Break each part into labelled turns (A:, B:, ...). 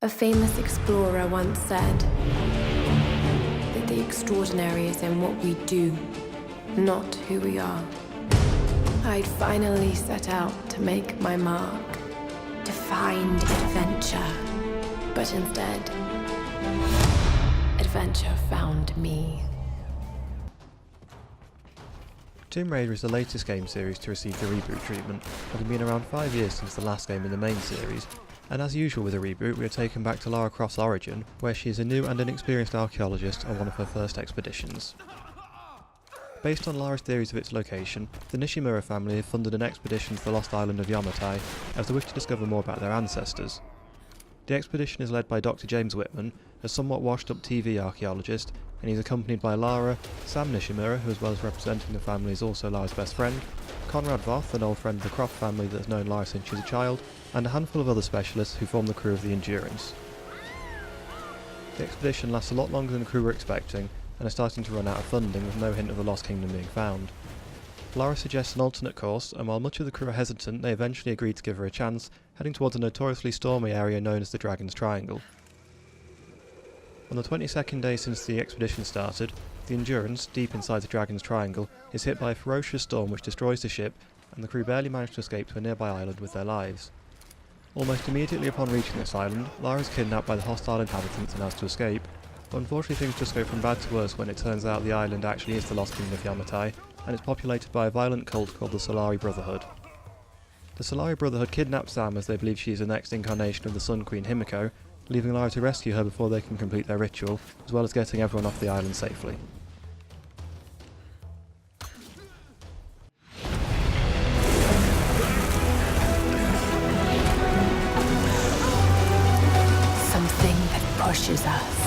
A: A famous explorer once said that the extraordinary is in what we do, not who we are. I'd finally set out to make my mark, to find adventure. But instead, adventure found me.
B: Tomb Raider is the latest game series to receive the reboot treatment, having been around 5 years since the last game in the main series, and as usual with a reboot we are taken back to Lara Croft's origin, where she is a new and inexperienced archaeologist on one of her first expeditions. Based on Lara's theories of its location, the Nishimura family have funded an expedition to the lost island of Yamatai as they wish to discover more about their ancestors. The expedition is led by Dr James Whitman, a somewhat washed up TV archaeologist, and he's accompanied by Lara, Sam Nishimura, who as well as representing the family is also Lara's best friend, Conrad Voth, an old friend of the Croft family that has known Lara since she was a child, and a handful of other specialists who form the crew of the Endurance. The expedition lasts a lot longer than the crew were expecting, and is starting to run out of funding with no hint of the Lost Kingdom being found. Lara suggests an alternate course, and while much of the crew are hesitant, they eventually agree to give her a chance, heading towards a notoriously stormy area known as the Dragon's Triangle. On the 22nd day since the expedition started, the Endurance, deep inside the Dragon's Triangle, is hit by a ferocious storm which destroys the ship, and the crew barely manage to escape to a nearby island with their lives. Almost immediately upon reaching this island, Lara is kidnapped by the hostile inhabitants and has to escape, but unfortunately things just go from bad to worse when it turns out the island actually is the Lost Kingdom of Yamatai, and it's populated by a violent cult called the Solari Brotherhood. The Solari Brotherhood kidnap Sam as they believe she is the next incarnation of the Sun Queen Himiko, leaving Lara to rescue her before they can complete their ritual, as well as getting everyone off the island safely.
A: Something that pushes us.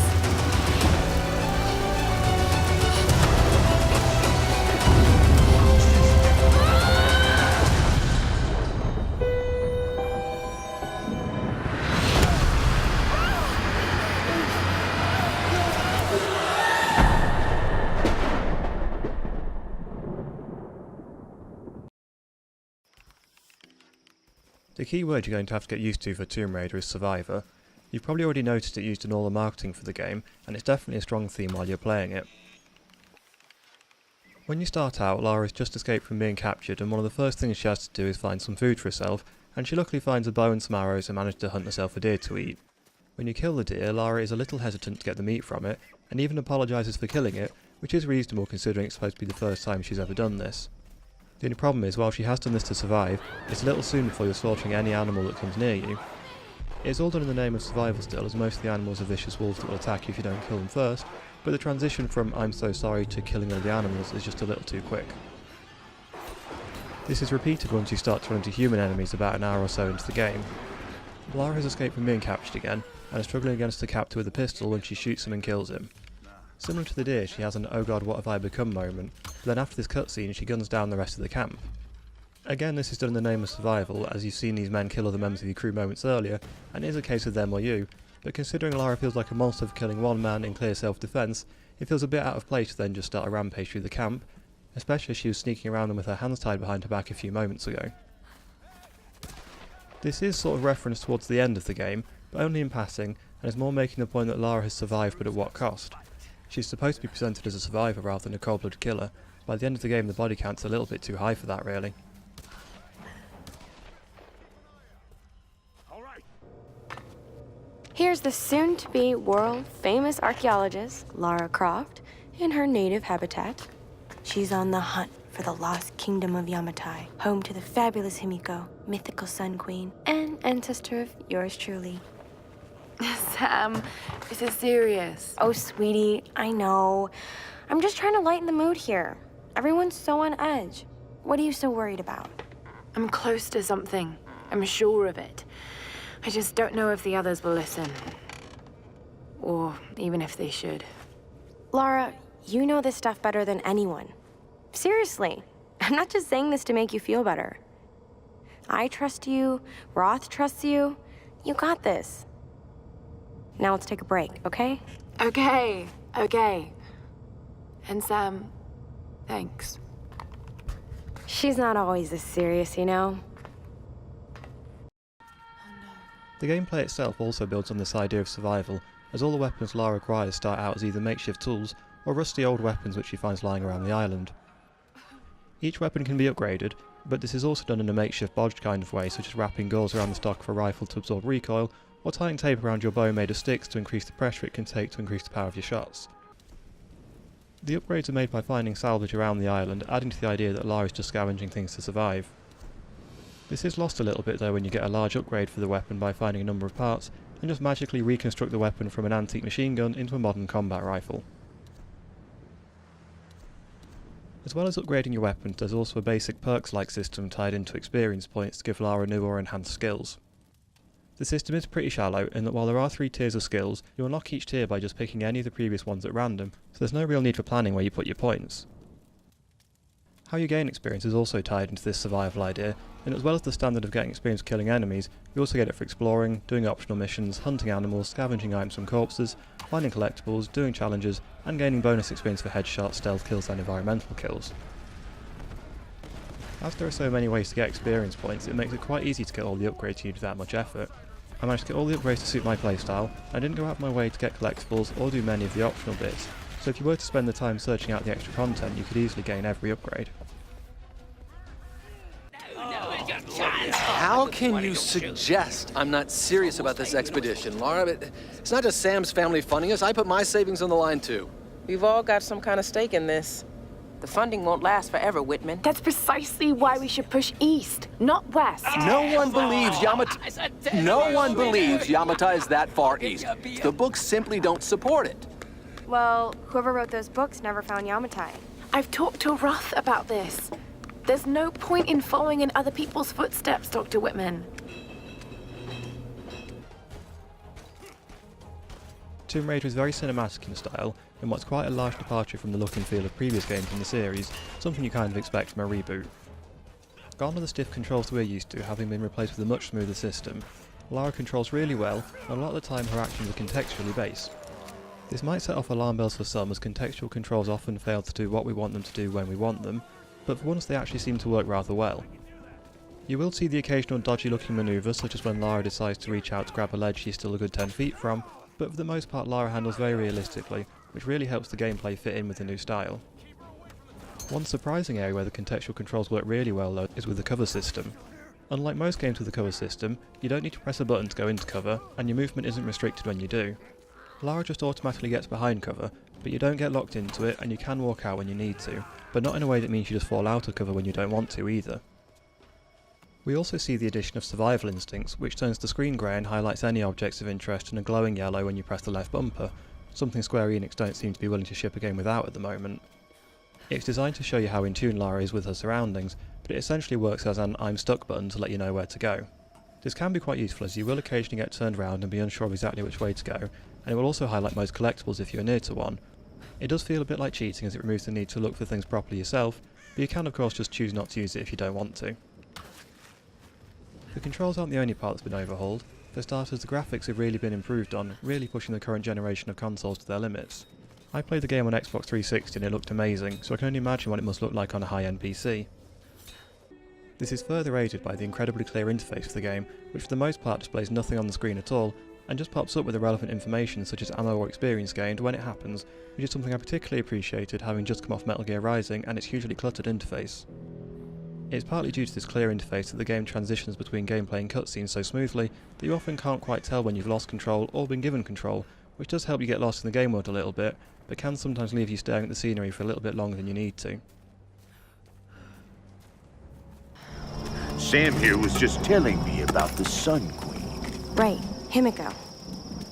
B: The key word you're going to have to get used to for Tomb Raider is Survivor. You've probably already noticed it used in all the marketing for the game, and it's definitely a strong theme while you're playing it. When you start out, Lara has just escaped from being captured, and one of the first things she has to do is find some food for herself, and she luckily finds a bow and some arrows and manages to hunt herself a deer to eat. When you kill the deer, Lara is a little hesitant to get the meat from it, and even apologises for killing it, which is reasonable considering it's supposed to be the first time she's ever done this. The only problem is, while she has done this to survive, it's a little soon before you're slaughtering any animal that comes near you. It is all done in the name of survival still, as most of the animals are vicious wolves that will attack you if you don't kill them first, but the transition from "I'm so sorry" to killing all the animals is just a little too quick. This is repeated once you start to run into human enemies about an hour or so into the game. Lara has escaped from being captured again, and is struggling against the captor with a pistol when she shoots him and kills him. Similar to the deer, she has an "oh god, what have I become" moment, but then after this cutscene she guns down the rest of the camp. Again, this is done in the name of survival, as you've seen these men kill other members of your crew moments earlier, and it is a case of them or you, but considering Lara feels like a monster for killing one man in clear self-defence, it feels a bit out of place to then just start a rampage through the camp, especially as she was sneaking around them with her hands tied behind her back a few moments ago. This is sort of referenced towards the end of the game, but only in passing, and is more making the point that Lara has survived, but at what cost. She's supposed to be presented as a survivor rather than a cold-blooded killer. By the end of the game the body count's a little bit too high for that really.
C: Here's the soon-to-be world-famous archaeologist, Lara Croft, in her native habitat. She's on the hunt for the lost kingdom of Yamatai, home to the fabulous Himiko, mythical Sun Queen, and ancestor of yours truly.
A: Sam, this is serious.
C: Oh, sweetie, I know. I'm just trying to lighten the mood here. Everyone's so on edge. What are you so worried about?
A: I'm close to something. I'm sure of it. I just don't know if the others will listen. Or even if they should.
C: Lara, you know this stuff better than anyone. Seriously, I'm not just saying this to make you feel better. I trust you, Roth trusts you. You got this. Now let's take a break, okay?
A: Okay. And Sam, thanks.
C: She's not always this serious, you know?
B: The gameplay itself also builds on this idea of survival, as all the weapons Lara acquires start out as either makeshift tools or rusty old weapons which she finds lying around the island. Each weapon can be upgraded, but this is also done in a makeshift bodged kind of way, such as wrapping gauze around the stock of a rifle to absorb recoil, or tying tape around your bow made of sticks to increase the pressure it can take to increase the power of your shots. The upgrades are made by finding salvage around the island, adding to the idea that Lara is just scavenging things to survive. This is lost a little bit though when you get a large upgrade for the weapon by finding a number of parts, and just magically reconstruct the weapon from an antique machine gun into a modern combat rifle. As well as upgrading your weapons, there's also a basic perks-like system tied into experience points to give Lara new or enhanced skills. The system is pretty shallow in that while there are 3 tiers of skills, you unlock each tier by just picking any of the previous ones at random, so there's no real need for planning where you put your points. How you gain experience is also tied into this survival idea, and as well as the standard of getting experience killing enemies, you also get it for exploring, doing optional missions, hunting animals, scavenging items from corpses, finding collectibles, doing challenges, and gaining bonus experience for headshots, stealth kills and environmental kills. As there are so many ways to get experience points, it makes it quite easy to get all the upgrades you need without much effort. I managed to get all the upgrades to suit my playstyle, and I didn't go out of my way to get collectibles or do many of the optional bits, so if you were to spend the time searching out the extra content, you could easily gain every upgrade.
D: How can you suggest I'm not serious about this expedition, Lara? It's not just Sam's family funding us. I put my savings on the line, too.
E: We've all got some kind of stake in this. The funding won't last forever, Whitman.
C: That's precisely why we should push east, not west.
D: No one believes Yamata is that far east. The books simply don't support it.
C: Well, whoever wrote those books never found Yamatai.
A: I've talked to Roth about this. There's no point in following in other people's footsteps, Dr. Whitman.
B: Tomb Raider is very cinematic in style, and what's quite a large departure from the look and feel of previous games in the series, something you kind of expect from a reboot. Gone are the stiff controls we're used to, having been replaced with a much smoother system. Lara controls really well, and a lot of the time her actions are contextually based. This might set off alarm bells for some, as contextual controls often fail to do what we want them to do when we want them, but for once they actually seem to work rather well. You will see the occasional dodgy looking manoeuvre, such as when Lara decides to reach out to grab a ledge she's still a good 10 feet from, but for the most part Lara handles very realistically, which really helps the gameplay fit in with the new style. One surprising area where the contextual controls work really well though is with the cover system. Unlike most games with the cover system, you don't need to press a button to go into cover, and your movement isn't restricted when you do. Lara just automatically gets behind cover, but you don't get locked into it and you can walk out when you need to, but not in a way that means you just fall out of cover when you don't want to either. We also see the addition of survival instincts, which turns the screen grey and highlights any objects of interest in a glowing yellow when you press the left bumper, something Square Enix don't seem to be willing to ship a game without at the moment. It's designed to show you how in tune Lara is with her surroundings, but it essentially works as an I'm stuck button to let you know where to go. This can be quite useful as you will occasionally get turned around and be unsure of exactly which way to go, and it will also highlight most collectibles if you're near to one. It does feel a bit like cheating as it removes the need to look for things properly yourself, but you can of course just choose not to use it if you don't want to. The controls aren't the only part that's been overhauled. For starters, the graphics have really been improved on, really pushing the current generation of consoles to their limits. I played the game on Xbox 360 and it looked amazing, so I can only imagine what it must look like on a high-end PC. This is further aided by the incredibly clear interface for the game, which for the most part displays nothing on the screen at all, and just pops up with the relevant information such as ammo or experience gained when it happens, which is something I particularly appreciated having just come off Metal Gear Rising and its hugely cluttered interface. It's partly due to this clear interface that the game transitions between gameplay and cutscenes so smoothly that you often can't quite tell when you've lost control or been given control, which does help you get lost in the game world a little bit, but can sometimes leave you staring at the scenery for a little bit longer than you need to.
F: Sam here was just telling me about the Sun Queen.
C: Right, Himiko.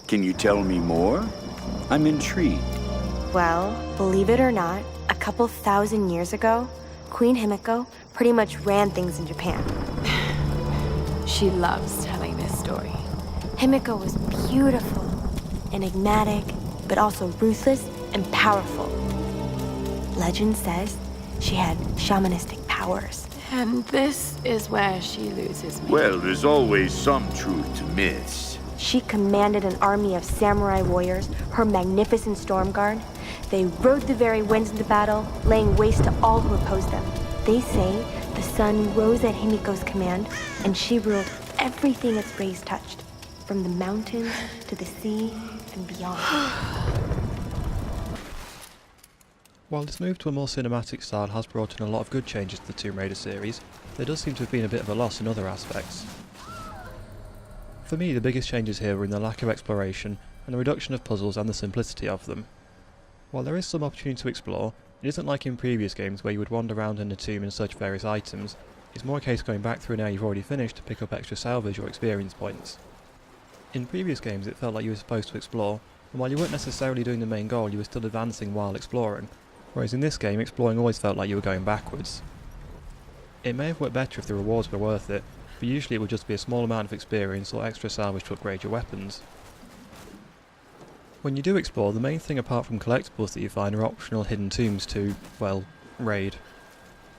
F: Can you tell me more? I'm intrigued.
C: Well, believe it or not, a couple thousand years ago, Queen Himiko pretty much ran things in Japan.
A: She loves telling this story.
C: Himiko was beautiful, enigmatic, but also ruthless and powerful. Legend says she had shamanistic powers.
A: And this is where she loses me.
F: Well, there's always some truth to myths.
C: She commanded an army of samurai warriors, her magnificent storm guard. They rode the very winds into battle, laying waste to all who opposed them. They say the sun rose at Himiko's command, and she ruled everything its rays touched, from the mountains to the sea and beyond.
B: While this move to a more cinematic style has brought in a lot of good changes to the Tomb Raider series, there does seem to have been a bit of a loss in other aspects. For me, the biggest changes here were in the lack of exploration and the reduction of puzzles and the simplicity of them. While there is some opportunity to explore, it isn't like in previous games where you would wander around in a tomb and search various items. It's more a case of going back through an area you've already finished to pick up extra salvage or experience points. In previous games it felt like you were supposed to explore, and while you weren't necessarily doing the main goal you were still advancing while exploring, whereas in this game exploring always felt like you were going backwards. It may have worked better if the rewards were worth it, but usually it would just be a small amount of experience or extra salvage to upgrade your weapons. When you do explore, the main thing apart from collectibles that you find are optional hidden tombs to, well, raid.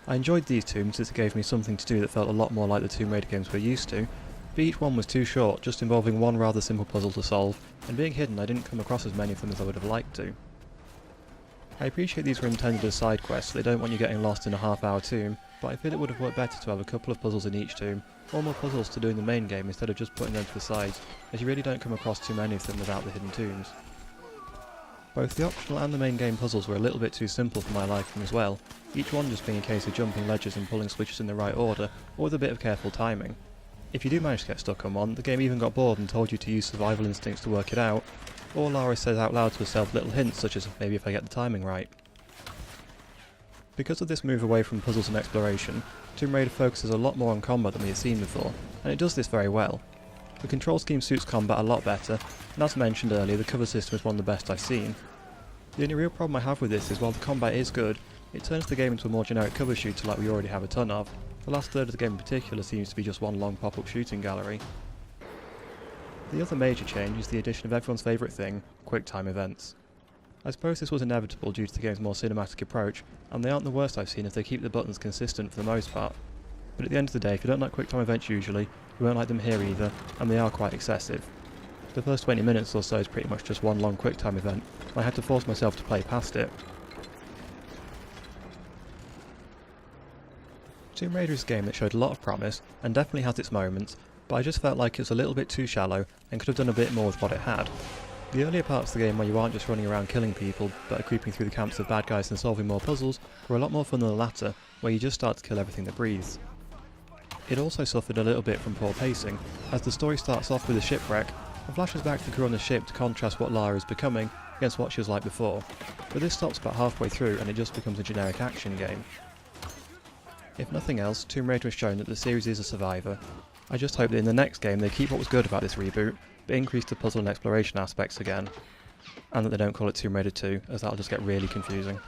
B: I enjoyed these tombs as it gave me something to do that felt a lot more like the Tomb Raider games we're used to, but each one was too short, just involving one rather simple puzzle to solve, and being hidden I didn't come across as many of them as I would have liked to. I appreciate these were intended as side quests, so they don't want you getting lost in a half-hour tomb, but I feel it would have worked better to have a couple of puzzles in each tomb, or more puzzles to do in the main game instead of just putting them to the sides, as you really don't come across too many of them without the hidden tombs. Both the optional and the main game puzzles were a little bit too simple for my liking as well, each one just being a case of jumping ledges and pulling switches in the right order, or with a bit of careful timing. If you do manage to get stuck on one, the game even got bored and told you to use survival instincts to work it out, or Lara says out loud to herself little hints such as maybe if I get the timing right. Because of this move away from puzzles and exploration, Tomb Raider focuses a lot more on combat than we have seen before, and it does this very well. The control scheme suits combat a lot better, and as mentioned earlier, the cover system is one of the best I've seen. The only real problem I have with this is while the combat is good, it turns the game into a more generic cover shooter like we already have a ton of. The last third of the game in particular seems to be just one long pop-up shooting gallery. The other major change is the addition of everyone's favourite thing, quick-time events. I suppose this was inevitable due to the game's more cinematic approach, and they aren't the worst I've seen if they keep the buttons consistent for the most part. But at the end of the day, if you don't like quick-time events usually, you won't like them here either, and they are quite excessive. The first 20 minutes or so is pretty much just one long quick-time event, and I had to force myself to play past it. Tomb Raider is a game that showed a lot of promise, and definitely has its moments, but I just felt like it was a little bit too shallow, and could have done a bit more with what it had. The earlier parts of the game where you aren't just running around killing people, but are creeping through the camps of bad guys and solving more puzzles, were a lot more fun than the latter, where you just start to kill everything that breathes. It also suffered a little bit from poor pacing, as the story starts off with a shipwreck, and flashes back to the crew on the ship to contrast what Lara is becoming against what she was like before, but this stops about halfway through and it just becomes a generic action game. If nothing else, Tomb Raider has shown that the series is a survivor. I just hope that in the next game they keep what was good about this reboot, but increase the puzzle and exploration aspects again, and that they don't call it Tomb Raider 2, as that'll just get really confusing.